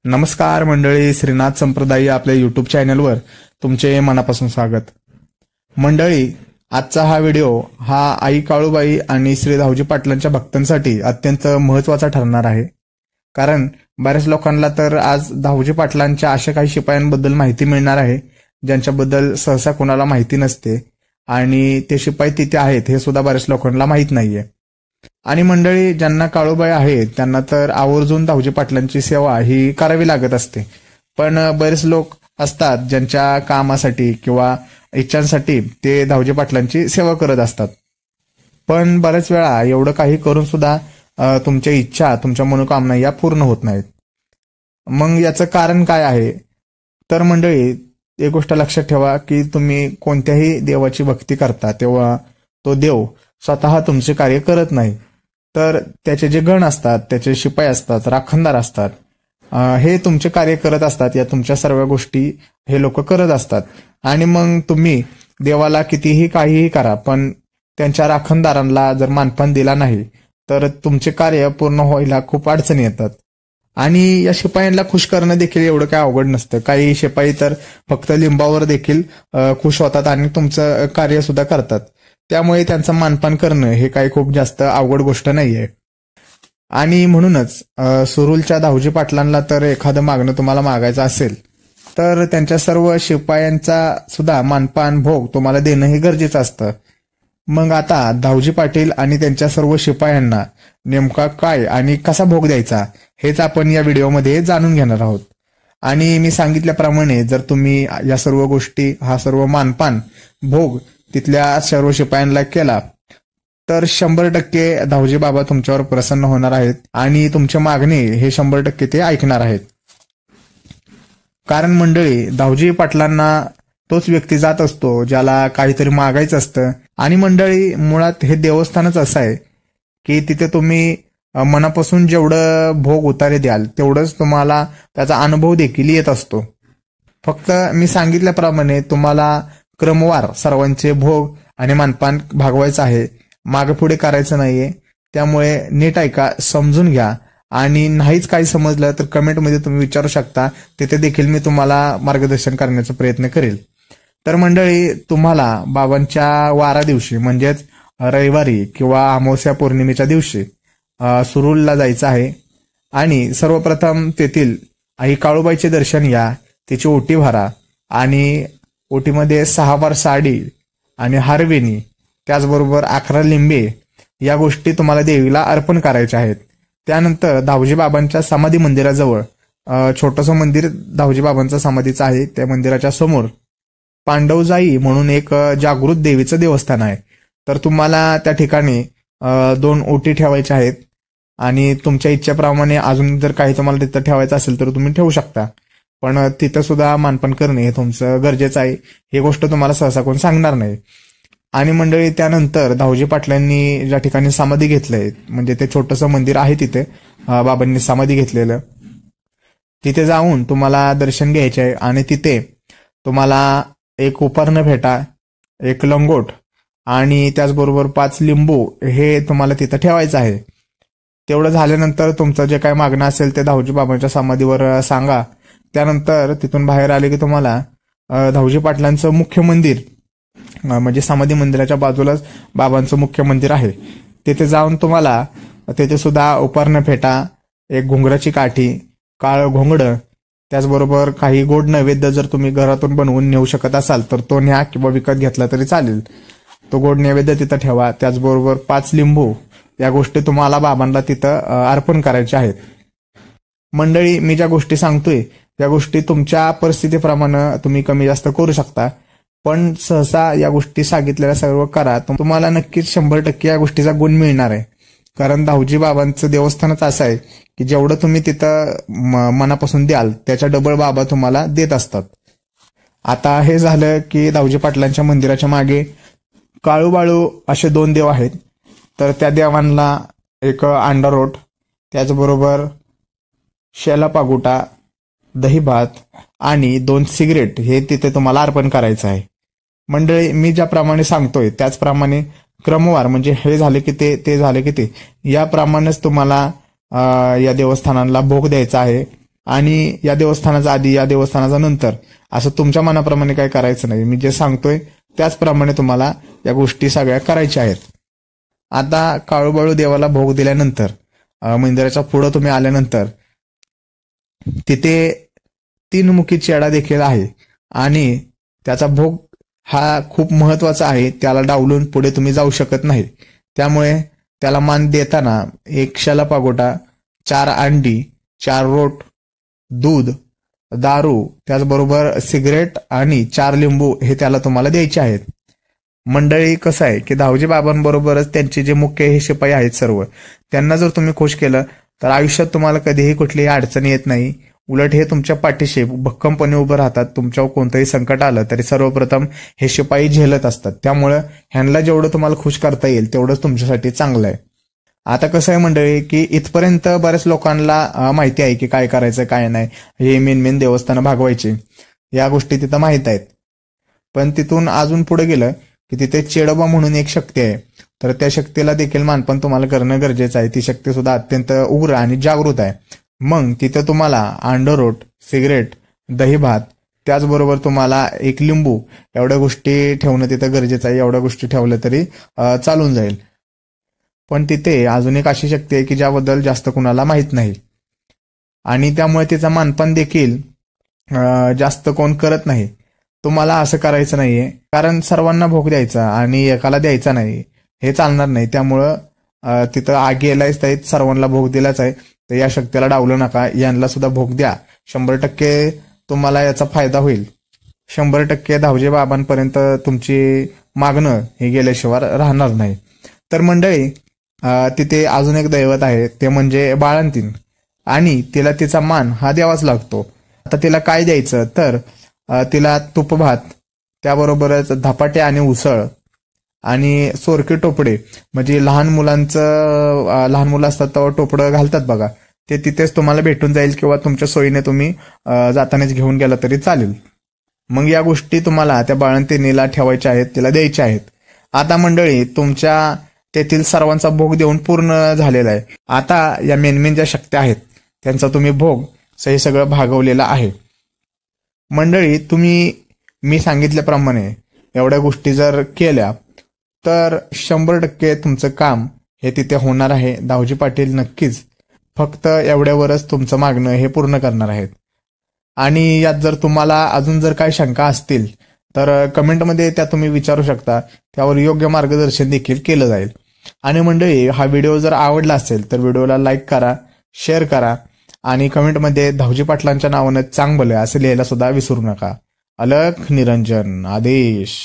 नमस्कार मंडळी, श्रीनाथ संप्रदाय आपल्या युट्यूब चॅनलवर तुमचे मनापासून स्वागत. मंडळी, आजचा हा व्हिडिओ हा आई काळूबाई आणि श्री धावजी पाटलांच्या भक्तांसाठी अत्यंत महत्त्वाचा ठरणार आहे. कारण बऱ्याच लोकांना तर आज धावजी पाटलांच्या अशा काही शिपायांबद्दल माहिती मिळणार आहे ज्यांच्याबद्दल सहसा कोणाला माहिती नसते आणि ते शिपाई तिथे आहेत हे सुद्धा बऱ्याच लोकांना माहीत नाहीये. आणि मंडळी, ज्यांना काळूबाई आहेत त्यांना तर आवर्जून धावजी पाटलांची सेवा ही करावी लागत असते. पण बरेच लोक असतात ज्यांच्या कामासाठी किंवा इच्छांसाठी ते धावजी पाटलांची सेवा करत असतात. पण बऱ्याच वेळा एवढं काही करून सुद्धा तुमच्या इच्छा, तुमच्या मनोकामना या पूर्ण होत नाहीत. मग याचं कारण काय आहे? तर मंडळी, एक गोष्ट लक्षात ठेवा की तुम्ही कोणत्याही देवाची भक्ती करता तेव्हा तो देव स्वतः तुमचे कार्य करत नाही, तर त्याचे जे गण असतात, त्याचे शिपाई असतात, राखणदार असतात, हे तुमचे कार्य करत असतात. या तुमच्या सर्व गोष्टी हे लोक करत असतात. आणि मग तुम्ही देवाला कितीही काहीही करा, पण त्यांच्या राखणदारांना जर मानपान दिला नाही तर तुमचे कार्य पूर्ण व्हायला खूप अडचणी येतात. आणि या शिपायांना खुश करणं देखील एवढं काय अवघड नसतं. काही शिपाई तर फक्त लिंबावर देखील खुश होतात आणि तुमचं कार्य सुद्धा करतात. त्यामुळे त्यांचं मानपान करणं हे काही खूप जास्त अवघड गोष्ट नाहीये. आणि म्हणूनच सुरूलच्या धावजी पाटलांना तर एखादं मागणं तुम्हाला मागायचं असेल तर त्यांच्या सर्व शिपायांचा सुद्धा मानपान भोग तुम्हाला देणं हे गरजेचं असतं. मग आता धावजी पाटील आणि त्यांच्या सर्व शिपायांना नेमका काय आणि कसा भोग द्यायचा हेच आपण या व्हिडिओमध्ये जाणून घेणार आहोत. आणि मी सांगितल्याप्रमाणे जर तुम्ही या सर्व गोष्टी, हा सर्व मानपान भोग तिथल्या सर्व शिपायांना केला तर 100% धावजी बाबा तुमच्यावर प्रसन्न होणार आहेत आणि तुमचे मागणे हे 100% ते ऐकणार आहेत. कारण मंडळी, धावजी पाटलांना तोच व्यक्ती जात असतो ज्याला काहीतरी मागायचं असतं. आणि मंडळी, मुळात हे देवस्थानच असं आहे की तिथे तुम्ही मनापासून जेवढं भोग उतारे द्याल तेवढंच तुम्हाला त्याचा अनुभव देखील येत असतो. फक्त मी सांगितल्याप्रमाणे तुम्हाला क्रमवार सर्वांचे भोग आणि मानपान भागवायचं आहे, मागे पुढे करायचं नाहीये. त्यामुळे नीट ऐका, समजून घ्या. आणि नाहीच काही समजलं तर कमेंटमध्ये तुम्ही विचारू शकता, तिथे देखील मी तुम्हाला मार्गदर्शन करण्याचा प्रयत्न करेल. तर मंडळी, तुम्हाला बाबांच्या वारा दिवशी म्हणजेच रविवारी किंवा अमावस्या पौर्णिमेच्या दिवशी सुरूलला जायचं आहे. आणि सर्वप्रथम तेथील आई काळूबाईचे दर्शन घ्या, तिची ओटी भरा आणि ओटीमध्ये 6 वार साडी आणि हारवेणी, त्याचबरोबर 11 लिंबे या गोष्टी तुम्हाला देवीला अर्पण करायच्या आहेत. त्यानंतर धावजी बाबांच्या समाधी मंदिराजवळ छोटंसं मंदिर धावजी बाबांच्या समाधीचं आहे. त्या मंदिराच्या समोर पांडवजाई म्हणून एक जागृत देवीचं देवस्थान आहे. तर तुम्हाला त्या ठिकाणी 2 ओटी ठेवायच्या आहेत. आणि तुमच्या इच्छेप्रमाणे अजून जर काही तुम्हाला तिथं ठेवायचं असेल तर तुम्ही ठेवू शकता. पण तिथं सुद्धा मानपान करणे हे तुमचं गरजेचं आहे. ही गोष्ट तुम्हाला सहसा कोण सांगणार नाही. आणि मंडळी, त्यानंतर धावजी पाटलांनी ज्या ठिकाणी समाधी घेतलंय, म्हणजे ते छोटंसं मंदिर आहे तिथे बाबांनी समाधी घेतलेलं, तिथे जाऊन तुम्हाला दर्शन घ्यायचे आहे. आणि तिथे तुम्हाला एक उपरणं फेटा, एक लंगोट आणि त्याचबरोबर 5 लिंबू हे तुम्हाला तिथं ठेवायचं आहे. तेवढं झाल्यानंतर तुमचं जे काय मागणं असेल ते धावजी बाबांच्या समाधीवर सांगा. त्यानंतर तिथून बाहेर आले की तुम्हाला धावजी पाटलांचं मुख्य मंदिर, म्हणजे समाधी मंदिराच्या बाजूलाच बाबांचं मुख्य मंदिर आहे, तिथे जाऊन तुम्हाला तिथे सुद्धा उपरणं फेटा, एक घुंगराची काठी, काळं घोंगडं, त्याचबरोबर काही गोड नैवेद्य जर तुम्ही घरातून बनवून नेऊ शकत असाल तर तो न्या किंवा विकत घेतला तरी चालेल. तो गोड नैवेद्य तिथं ठेवा. त्याचबरोबर 5 लिंबू या गोष्टी तुम्हाला बाबांना तिथं अर्पण करायच्या आहेत. मंडळी, मी ज्या गोष्टी सांगतोय त्या गोष्टी तुमच्या परिस्थितीप्रमाणे तुम्ही कमी जास्त करू शकता. पण सहसा या गोष्टी सांगितलेल्या सर्व करा, तुम्हाला नक्कीच 100% या गोष्टीचा गुण मिळणार आहे. कारण धावजी बाबांचं देवस्थानच असं आहे की जेवढं तुम्ही तिथं मनापासून द्याल त्याच्या डबल बाबा तुम्हाला देत असतात. आता हे झालं की धावजी पाटलांच्या मंदिराच्या मागे काळूबाळू असे 2 देव आहेत. तर त्या देवांना एक अंडारोट, त्याचबरोबर शेला पागुटा, दही भात आणि 2 सिगरेट हे तिथे तुम्हाला अर्पण करायचं आहे. मंडळी, मी ज्याप्रमाणे सांगतोय त्याचप्रमाणे क्रमवार, म्हणजे हे झाले की ते झाले की ते, याप्रमाणेच तुम्हाला या देवस्थानाला भोग द्यायचा आहे. आणि या देवस्थानाचा आधी या देवस्थानाचा नंतर असं तुमच्या मनाप्रमाणे काय करायचं नाही. मी जे सांगतोय त्याचप्रमाणे तुम्हाला या गोष्टी सगळ्या करायच्या आहेत. आता काळूबाळू देवाला भोग दिल्यानंतर मंदिराच्या पुढं तुम्ही आल्यानंतर तिथे 3 मुखी चेडा देखील आहे आणि त्याचा भोग हा खूप महत्वाचा आहे. त्याला डावलून पुढे तुम्ही जाऊ शकत नाही. त्यामुळे त्याला मान देताना 1 शलपागोटा, 4 अंडी, 4 रोट, दूध, दारू, त्याचबरोबर सिगरेट आणि 4 लिंबू हे त्याला तुम्हाला द्यायचे आहेत. मंडळी कसं आहे की धावजी बाबांबरोबरच त्यांचे जे मुख्य हे शिपाई आहेत सर्व, त्यांना जर तुम्ही खुश केलं तर आयुष्यात तुम्हाला कधीही कुठलीही अडचण येत नाही. उलट हे तुमच्या पाठीशी भक्कमपणे उभं राहतात. तुमच्यावर कोणतंही संकट आलं तरी सर्वप्रथम हे शिपाई झेलत असतात. त्यामुळे ह्यांना जेवढं तुम्हाला खुश करता येईल तेवढंच तुमच्यासाठी चांगलं आहे. आता कसं आहे मंडळी की इथपर्यंत बऱ्याच लोकांना माहिती आहे की काय करायचं काय नाही, हे मेन देवस्थानं भागवायची, या गोष्टी तिथं माहीत आहेत. पण तिथून अजून पुढे गेलं की तिथे चेडोबा म्हणून एक शक्ती आहे. तर त्या शक्तीला देखील मानपण तुम्हाला करणं गरजेचं आहे. ती शक्ती सुद्धा अत्यंत उग्र आणि जागृत आहे. मग तिथं तुम्हाला अंडरोट, सिगरेट, दही भात, त्याचबरोबर तुम्हाला 1 लिंबू एवढ्या गोष्टी ठेवणं तिथं गरजेचं आहे. एवढ्या गोष्टी ठेवल्या तरी चालून जाईल. पण तिथे अजून एक अशी शक्ती आहे की ज्याबद्दल जास्त कुणाला माहीत नाही आणि त्यामुळे तिचा मानपण देखील जास्त कोण करत नाही. तुम्हाला असं करायचं नाहीये, कारण सर्वांना भोग द्यायचा आणि एकाला द्यायचा नाही हे चालणार नाही. त्यामुळं तिथं गेलायच आहे, सर्वांना भोग दिलाच आहे. तर या शक्तीला डावलं नका, यांना सुद्धा भोग द्या. 100% तुम्हाला याचा फायदा होईल. 100% धावजी बाबांपर्यंत तुमची मागणं हे गेल्याशिवाय राहणार नाही. तर मंडळी तिथे अजून एक दैवत आहे, ते म्हणजे बाळंतीण, आणि तिला तिचा मान हा द्यावाच लागतो. आता तिला काय द्यायचं तर तिला तूप भात, त्याबरोबरच धपाटे आणि उसळ आणि सोरके टोपडे, म्हणजे लहान मुलं असतात तेव्हा टोपडं घालतात बघा, ते तिथेच तुम्हाला भेटून जाईल किंवा तुमच्या सोयीने तुम्ही जातानाच घेऊन गेला तरी चालेल. मग या गोष्टी तुम्हाला त्या बाळंतीणीला ठेवायच्या आहेत, तिला द्यायच्या आहेत. आता मंडळी तुमच्या तेथील सर्वांचा भोग देऊन पूर्ण झालेला आहे. आता या मेन ज्या शक्त्या आहेत त्यांचा तुम्ही भोग हे सगळं भागवलेलं आहे. मंडळी तुम्ही मी सांगितल्याप्रमाणे एवढ्या गोष्टी जर केल्या तर 100% तुमचं काम हे तिथे होणार आहे. दावजी पाटील नक्कीच फक्त एवढ्यावरच तुमचं मागणं हे पूर्ण करणार आहेत. आणि यात जर तुम्हाला अजून जर काही शंका असतील तर कमेंटमध्ये त्या तुम्ही विचारू शकता, त्यावर योग्य मार्गदर्शन देखील केलं जाईल. आणि मंडळी हा व्हिडिओ जर आवडला असेल तर व्हिडिओला लाईक करा, शेअर करा आणि कमेंटमध्ये धावजी पाटलांच्या नावानं चांगलं असं लिहायला सुद्धा विसरू नका. अलख निरंजन आदेश.